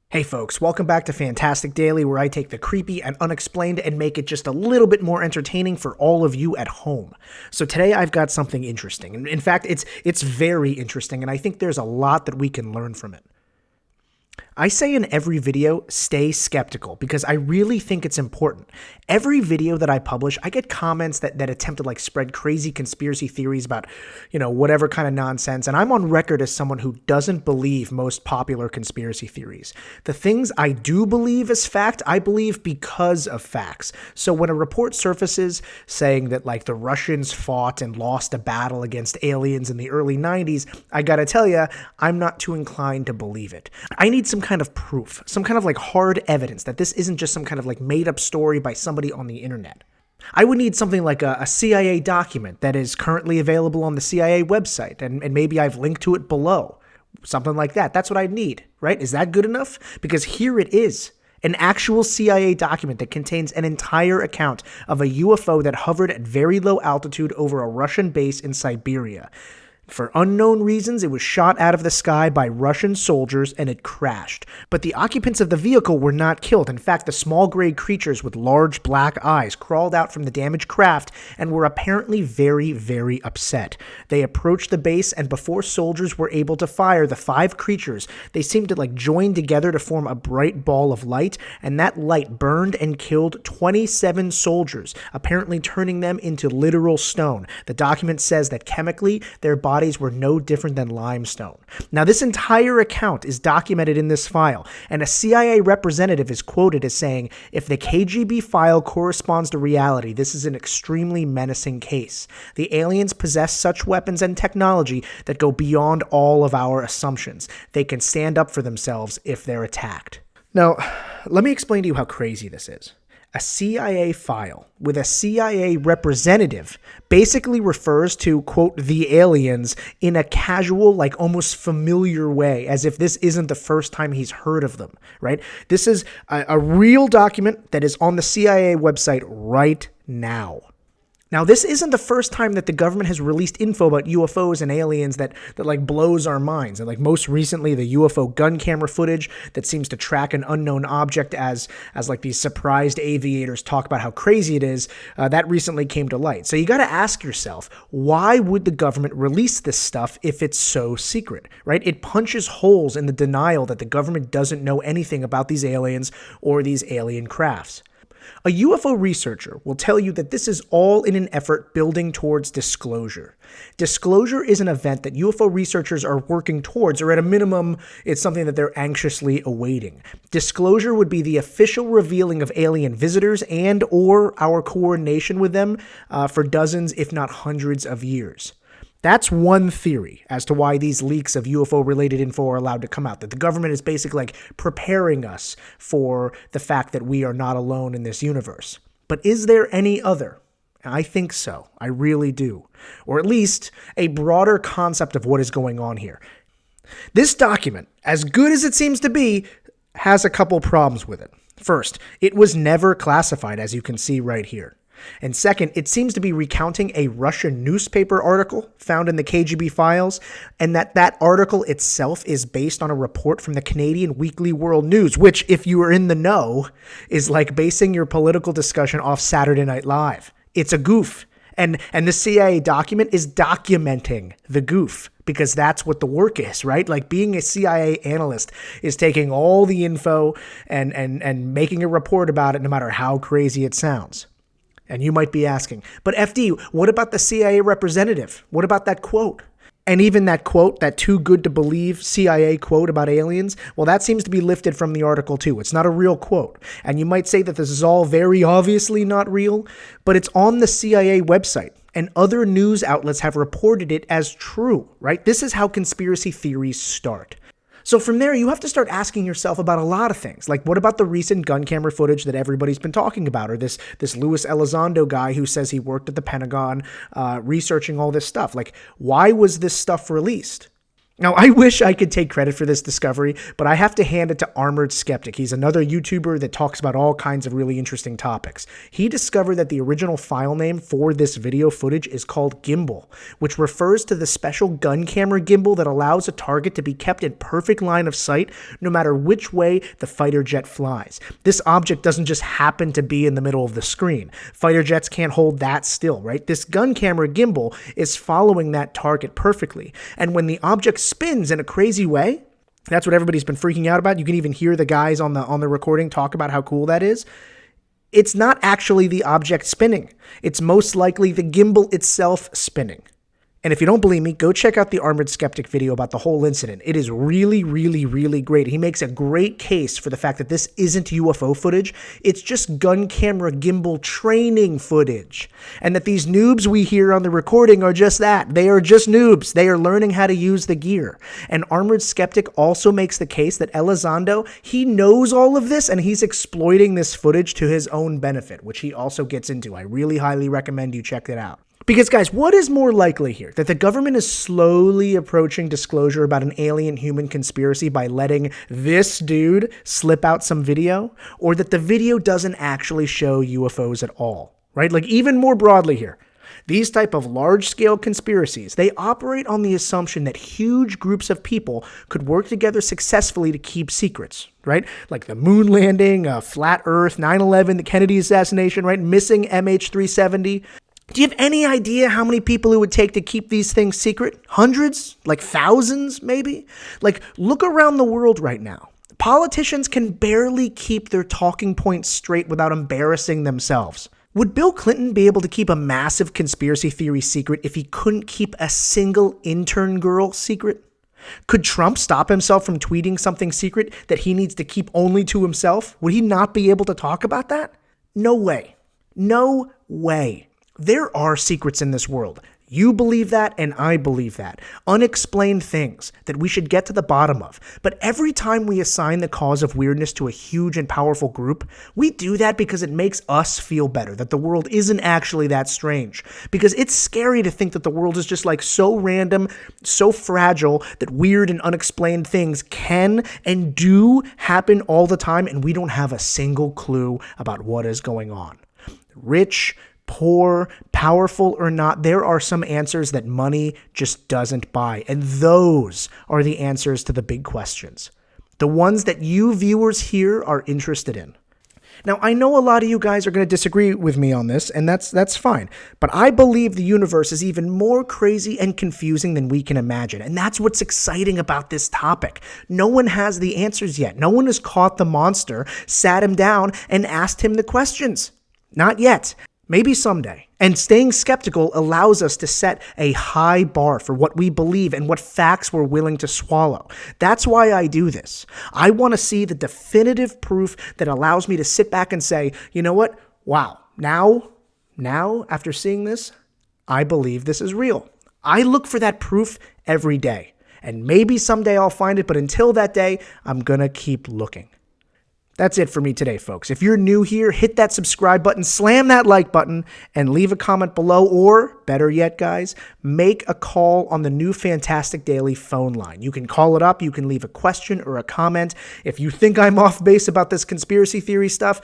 Hey folks, welcome back to Fantastic Daily, where I take the creepy and unexplained and make it just a little bit more entertaining for all of you at home. So today I've got something interesting. In fact, it's very interesting, and I think there's a lot that we can learn from it. I say in every video, stay skeptical, because I really think it's important. Every video that I publish, I get comments that attempt to spread crazy conspiracy theories about, whatever kind of nonsense, and I'm on record as someone who doesn't believe most popular conspiracy theories. The things I do believe as fact, I believe because of facts. So when a report surfaces saying that the Russians fought and lost a battle against aliens in the early 90s, I gotta tell you, I'm not too inclined to believe it. I need some kind of proof, some kind of hard evidence that this isn't just some kind of made up story by somebody on the internet. I would need something like a CIA document that is currently available on the CIA website, and maybe I've linked to it below. Something like that. That's what I'd need, right? Is that good enough? Because here it is. An actual CIA document that contains an entire account of a UFO that hovered at very low altitude over a Russian base in Siberia. For unknown reasons, it was shot out of the sky by Russian soldiers and it crashed. But the occupants of the vehicle were not killed. In fact, the small gray creatures with large black eyes crawled out from the damaged craft and were apparently very, very upset. They approached the base, and before soldiers were able to fire the 5 creatures, they seemed to join together to form a bright ball of light, and that light burned and killed 27 soldiers, apparently turning them into literal stone. The document says that chemically, their bodies were no different than limestone. Now, this entire account is documented in this file, and a CIA representative is quoted as saying, "If the KGB file corresponds to reality, this is an extremely menacing case. The aliens possess such weapons and technology that go beyond all of our assumptions. They can stand up for themselves if they're attacked." Now, let me explain to you how crazy this is. A CIA file with a CIA representative basically refers to, quote, the aliens in a casual, almost familiar way, as if this isn't the first time he's heard of them, right? This is a real document that is on the CIA website right now. Now, this isn't the first time that the government has released info about UFOs and aliens that blows our minds. And most recently, the UFO gun camera footage that seems to track an unknown object as these surprised aviators talk about how crazy it is, that recently came to light. So you got to ask yourself, why would the government release this stuff if it's so secret, right? It punches holes in the denial that the government doesn't know anything about these aliens or these alien crafts. A UFO researcher will tell you that this is all in an effort building towards disclosure. Disclosure is an event that UFO researchers are working towards, or at a minimum, it's something that they're anxiously awaiting. Disclosure would be the official revealing of alien visitors and or our coordination with them for dozens, if not hundreds of years. That's one theory as to why these leaks of UFO-related info are allowed to come out, that the government is basically preparing us for the fact that we are not alone in this universe. But is there any other? I think so. I really do. Or at least a broader concept of what is going on here. This document, as good as it seems to be, has a couple problems with it. First, it was never classified, as you can see right here. And second, it seems to be recounting a Russian newspaper article found in the KGB files, and that article itself is based on a report from the Canadian Weekly World News, which, if you are in the know, is like basing your political discussion off Saturday Night Live. It's a goof. And the CIA document is documenting the goof, because that's what the work is, right? Being a CIA analyst is taking all the info and making a report about it, no matter how crazy it sounds. And you might be asking, but FD, what about the CIA representative? What about that quote? And even that quote, that too good to believe CIA quote about aliens, well, that seems to be lifted from the article too. It's not a real quote. And you might say that this is all very obviously not real, but it's on the CIA website, and other news outlets have reported it as true, right? This is how conspiracy theories start. So from there, you have to start asking yourself about a lot of things. What about the recent gun camera footage that everybody's been talking about? Or this Luis Elizondo guy who says he worked at the Pentagon researching all this stuff? Why was this stuff released? Now, I wish I could take credit for this discovery, but I have to hand it to Armored Skeptic. He's another YouTuber that talks about all kinds of really interesting topics. He discovered that the original file name for this video footage is called gimbal, which refers to the special gun camera gimbal that allows a target to be kept in perfect line of sight no matter which way the fighter jet flies. This object doesn't just happen to be in the middle of the screen. Fighter jets can't hold that still, right? This gun camera gimbal is following that target perfectly. And when the object spins in a crazy way, that's what everybody's been freaking out about. You can even hear the guys on the recording talk about how cool that is. It's not actually the object spinning. It's most likely the gimbal itself spinning. And if you don't believe me, go check out the Armored Skeptic video about the whole incident. It is really, really, really great. He makes a great case for the fact that this isn't UFO footage. It's just gun camera gimbal training footage. And that these noobs we hear on the recording are just that. They are just noobs. They are learning how to use the gear. And Armored Skeptic also makes the case that Elizondo, he knows all of this and he's exploiting this footage to his own benefit, which he also gets into. I really highly recommend you check it out. Because, guys, what is more likely here? That the government is slowly approaching disclosure about an alien-human conspiracy by letting this dude slip out some video? Or that the video doesn't actually show UFOs at all, right? Like, even more broadly here, these type of large-scale conspiracies, they operate on the assumption that huge groups of people could work together successfully to keep secrets, right? Like the moon landing, flat Earth, 9/11, the Kennedy assassination, right? Missing MH370. Do you have any idea how many people it would take to keep these things secret? Hundreds? Like thousands, maybe? Like, look around the world right now. Politicians can barely keep their talking points straight without embarrassing themselves. Would Bill Clinton be able to keep a massive conspiracy theory secret if he couldn't keep a single intern girl secret? Could Trump stop himself from tweeting something secret that he needs to keep only to himself? Would he not be able to talk about that? No way. No way. There are secrets in this world. You believe that, and I believe that. Unexplained things that we should get to the bottom of. But every time we assign the cause of weirdness to a huge and powerful group, we do that because it makes us feel better, that the world isn't actually that strange. Because it's scary to think that the world is just like so random, so fragile, that weird and unexplained things can and do happen all the time, and we don't have a single clue about what is going on. Rich, poor, powerful or not, there are some answers that money just doesn't buy. And those are the answers to the big questions. The ones that you viewers here are interested in. Now, I know a lot of you guys are going to disagree with me on this, and that's fine. But I believe the universe is even more crazy and confusing than we can imagine. And that's what's exciting about this topic. No one has the answers yet. No one has caught the monster, sat him down, and asked him the questions. Not yet. Maybe someday. And staying skeptical allows us to set a high bar for what we believe and what facts we're willing to swallow. That's why I do this. I want to see the definitive proof that allows me to sit back and say, you know what? Wow. Now, after seeing this, I believe this is real. I look for that proof every day. And maybe someday I'll find it, but until that day, I'm going to keep looking. That's it for me today, folks. If you're new here, hit that subscribe button, slam that like button, and leave a comment below, or better yet, guys, make a call on the new Fantastic Daily phone line. You can call it up, you can leave a question or a comment. If you think I'm off base about this conspiracy theory stuff,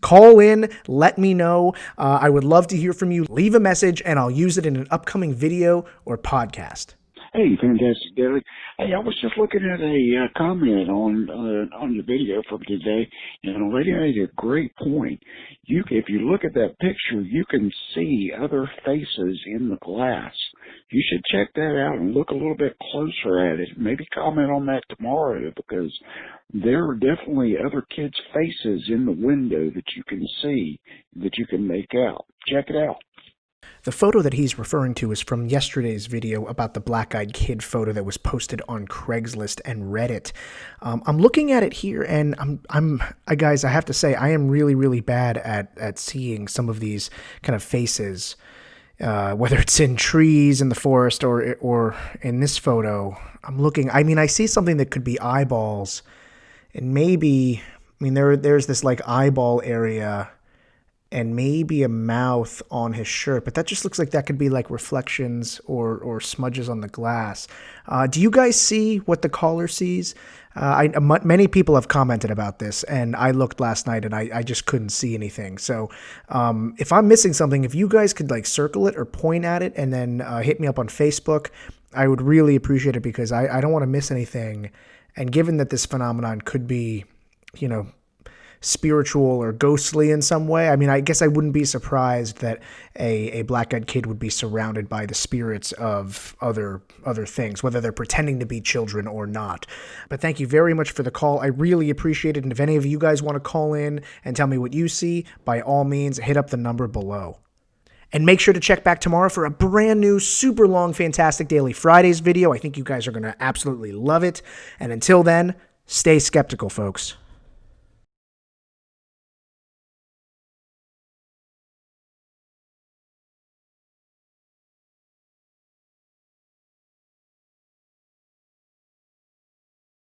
call in, let me know. I would love to hear from you. Leave a message, and I'll use it in an upcoming video or podcast. Hey, Fantastic Daily. Hey, I was just looking at a comment on your video from today, and a lady made a great point. If you look at that picture, you can see other faces in the glass. You should check that out and look a little bit closer at it. Maybe comment on that tomorrow, because there are definitely other kids' faces in the window that you can see, that you can make out. Check it out. The photo that he's referring to is from yesterday's video about the black-eyed kid photo that was posted on Craigslist and Reddit. I'm looking at it here, and guys, I have to say, I am really, really bad at seeing some of these kind of faces, whether it's in trees in the forest or in this photo. I'm looking. I mean, I see something that could be eyeballs, and maybe, I mean, there's this like eyeball area. and maybe a mouth on his shirt, but that just looks like that could be like reflections or smudges on the glass. Do you guys see what the caller sees? Many people have commented about this, and I looked last night and I just couldn't see anything. So if I'm missing something, if you guys could like circle it or point at it and then hit me up on Facebook, I would really appreciate it, because I don't want to miss anything. And given that this phenomenon could be, spiritual or ghostly in some way, I mean, I guess I wouldn't be surprised that a black-eyed kid would be surrounded by the spirits of other things, whether they're pretending to be children or not. But thank you very much for the call. I really appreciate it. And if any of you guys want to call in and tell me what you see, by all means, hit up the number below. And make sure to check back tomorrow for a brand new, super long, fantastic Daily Fridays video. I think you guys are going to absolutely love it. And until then, stay skeptical, folks.